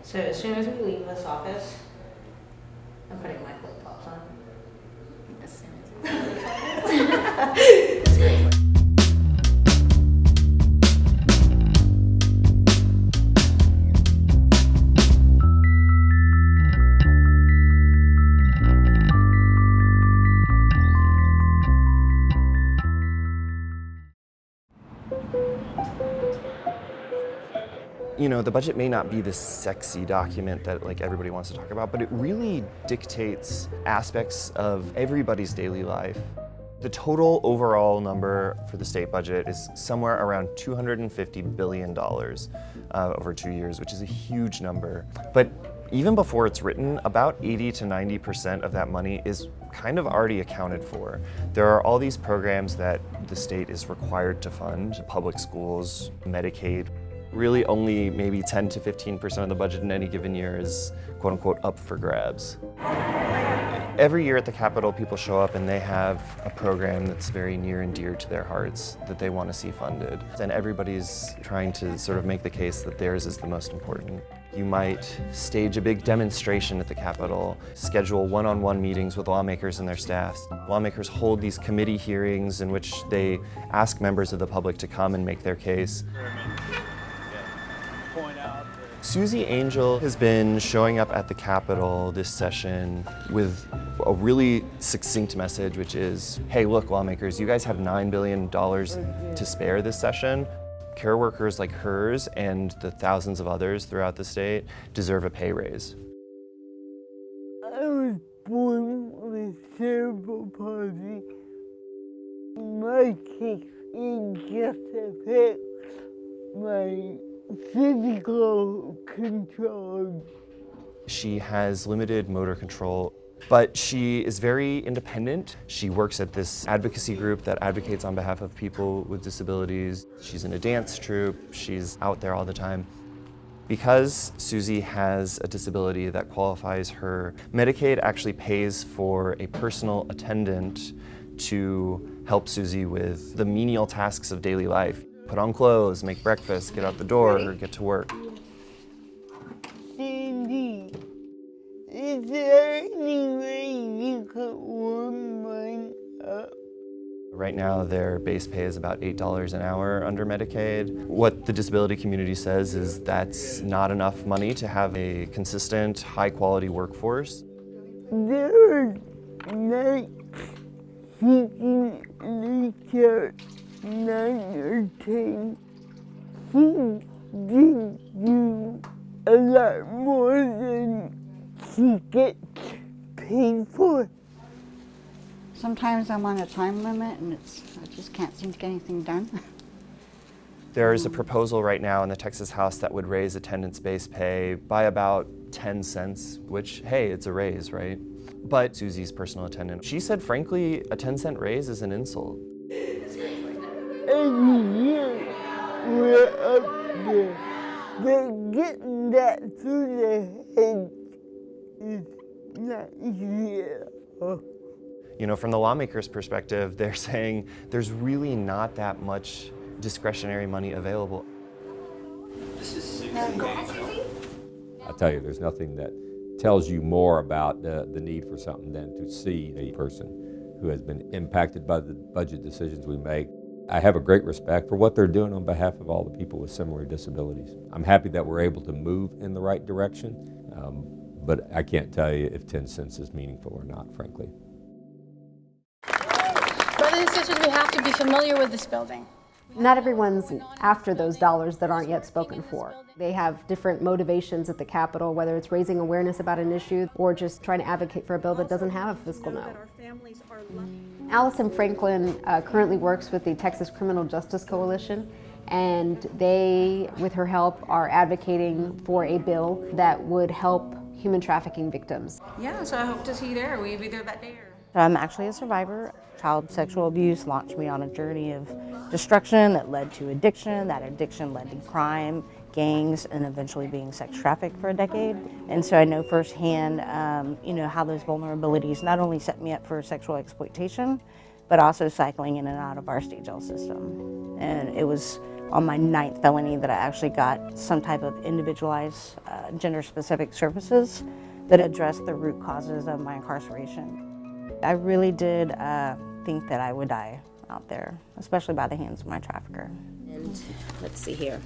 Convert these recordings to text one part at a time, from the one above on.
So as soon as we leave this office, I'm putting my flip-flops on. As soon as we You know, the budget may not be this sexy document that like everybody wants to talk about, but it really dictates aspects of everybody's daily life. The total overall number for the state budget is somewhere around $250 billion over 2 years, which is a huge number. But even before it's written, about 80 to 90% of that money is kind of already accounted for. There are all these programs that the state is required to fund, public schools, Medicaid. Really only maybe 10 to 15% of the budget in any given year is quote unquote up for grabs. Every year at the Capitol, people show up and they have a program that's very near and dear to their hearts that they want to see funded. And everybody's trying to sort of make the case that theirs is the most important. You might stage a big demonstration at the Capitol, schedule one-on-one meetings with lawmakers and their staffs. Lawmakers hold these committee hearings in which they ask members of the public to come and make their case. Susie Angel has been showing up at the Capitol this session with a really succinct message, which is, hey, look, lawmakers, you guys have $9 billion to spare this session. Care workers like hers and the thousands of others throughout the state deserve a pay raise. I was born with cerebral palsy. My case is just affects my physical control. She has limited motor control, but she is very independent. She works at this advocacy group that advocates on behalf of people with disabilities. She's in a dance troupe. She's out there all the time. Because Susie has a disability that qualifies her, Medicaid actually pays for a personal attendant to help Susie with the menial tasks of daily life. Put on clothes, make breakfast, get out the door, or get to work. Cindy, is there any way you could warm mine up? Right now, their base pay is about $8 an hour under Medicaid. What the disability community says is that's not enough money to have a consistent, high-quality workforce. There are nights you can reach out 9 or 10. She gives you a lot more than she gets paid for. Sometimes I'm on a time limit and I just can't seem to get anything done. There is a proposal right now in the Texas House that would raise attendance-based pay by about 10 cents, which, hey, it's a raise, right? But Susie's personal attendant, she said, frankly, a 10-cent raise is an insult. Every year we're up there, but getting that through the head is not easy at all. You know, from the lawmakers' perspective, they're saying there's really not that much discretionary money available. I'll tell you, there's nothing that tells you more about the need for something than to see a person who has been impacted by the budget decisions we make. I have a great respect for what they're doing on behalf of all the people with similar disabilities. I'm happy that we're able to move in the right direction, but I can't tell you if 10 cents is meaningful or not, frankly. Brothers and sisters, we have to be familiar with this building. Not everyone's after those dollars that aren't yet spoken for. They have different motivations at the Capitol, whether it's raising awareness about an issue or just trying to advocate for a bill that doesn't have a fiscal note. Allison Franklin currently works with the Texas Criminal Justice Coalition, and they, with her help, are advocating for a bill that would help human trafficking victims. Yeah, so I hope to see you there. Will you be there that day? Or? I'm actually a survivor. Child sexual abuse launched me on a journey of destruction that led to addiction. That addiction led to crime, gangs, and eventually being sex trafficked for a decade. And so I know firsthand, how those vulnerabilities not only set me up for sexual exploitation, but also cycling in and out of our state jail system. And it was on my 9th felony that I actually got some type of individualized gender-specific services that address the root causes of my incarceration. I really did think that I would die out there, especially by the hands of my trafficker. And let's see here.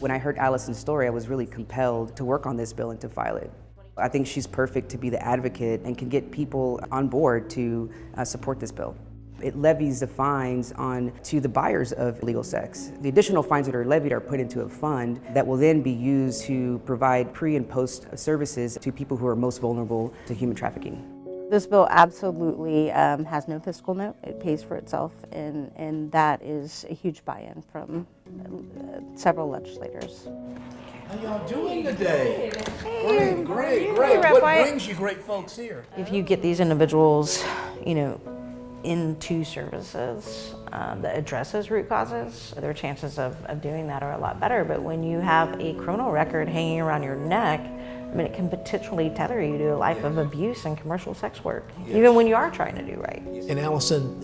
When I heard Allison's story, I was really compelled to work on this bill and to file it. I think she's perfect to be the advocate and can get people on board to support this bill. It levies the fines on to the buyers of illegal sex. The additional fines that are levied are put into a fund that will then be used to provide pre and post services to people who are most vulnerable to human trafficking. This bill absolutely has no fiscal note. It pays for itself, and that is a huge buy-in from several legislators. How y'all doing today? Hey, Great. What brings you great folks here? If you get these individuals, into services that addresses root causes, their chances of doing that are a lot better. But when you have a criminal record hanging around your neck, I mean, it can potentially tether you to a life of abuse and commercial sex work, even when you are trying to do right. And Allison,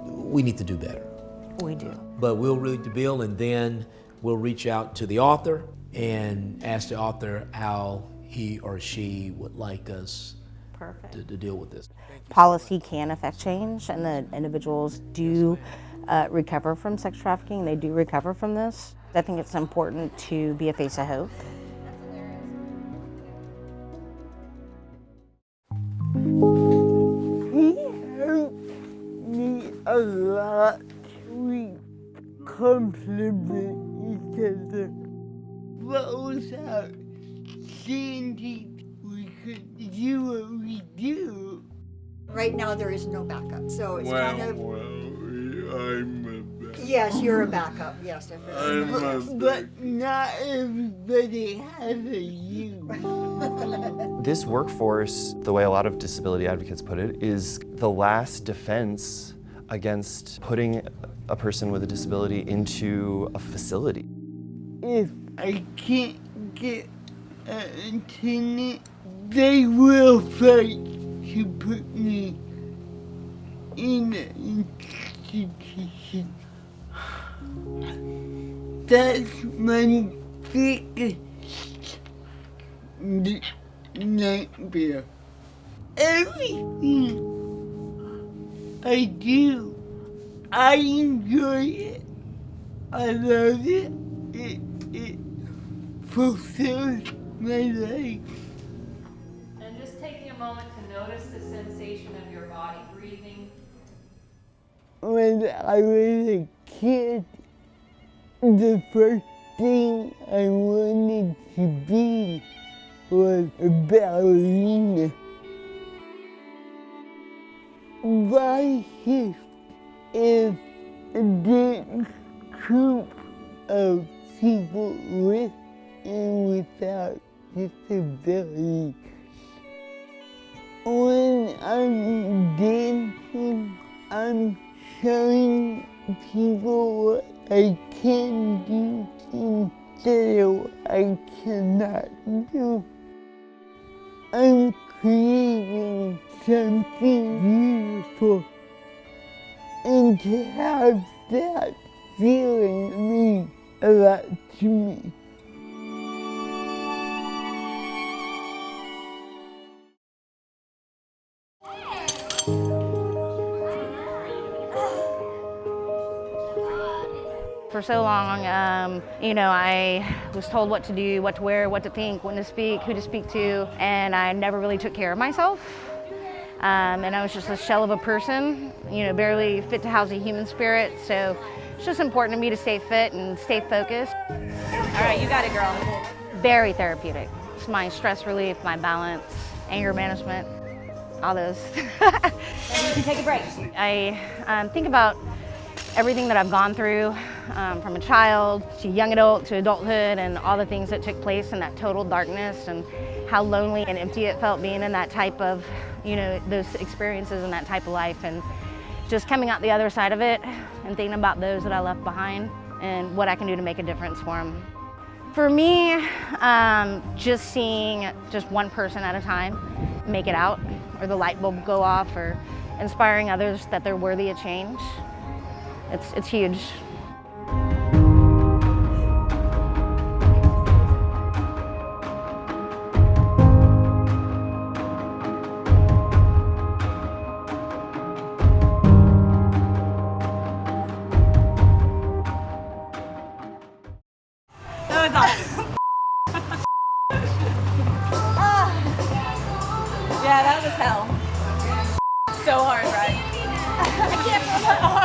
we need to do better. We do. But we'll read the bill and then we'll reach out to the author and ask the author how he or she would like us to deal with this. Policy can affect change, and the individuals do recover from sex trafficking. They do recover from this. I think it's important to be a face of hope. He helped me a lot. We complement each other. But without Sandy, we couldn't do what we do. Right now, there is no backup, so it's kind of... I'm a backup. Yes, you're a backup, yes, definitely. But not everybody has a you. This workforce, the way a lot of disability advocates put it, is the last defense against putting a person with a disability into a facility. If I can't get an attendant, they will fight to put me in an institution. That's my biggest nightmare. Everything I do, I enjoy it. I love it. It fulfills my life. And just taking a moment to notice the sensation of your body breathing. When I was a kid, the first thing I wanted to be was a ballerina. My gift is a dance troupe of people with and without disabilities. When I'm dancing, I'm showing people what I can do instead of what I cannot do. I'm creating something beautiful, and to have that feeling means a lot to me. For so long, I was told what to do, what to wear, what to think, when to speak, who to speak to, and I never really took care of myself. And I was just a shell of a person, barely fit to house a human spirit. So it's just important to me to stay fit and stay focused. All right, you got it, girl. Very therapeutic. It's my stress relief, my balance, anger management, all those. And you can take a break. I think about everything that I've gone through, from a child to young adult to adulthood, and all the things that took place in that total darkness, and how lonely and empty it felt being in that type of, those experiences in that type of life, and just coming out the other side of it and thinking about those that I left behind and what I can do to make a difference for them. For me, just seeing just one person at a time make it out, or the light bulb go off, or inspiring others that they're worthy of change. It's huge. was awesome. Yeah, that was hell. So hard, right? I can't feel my arm.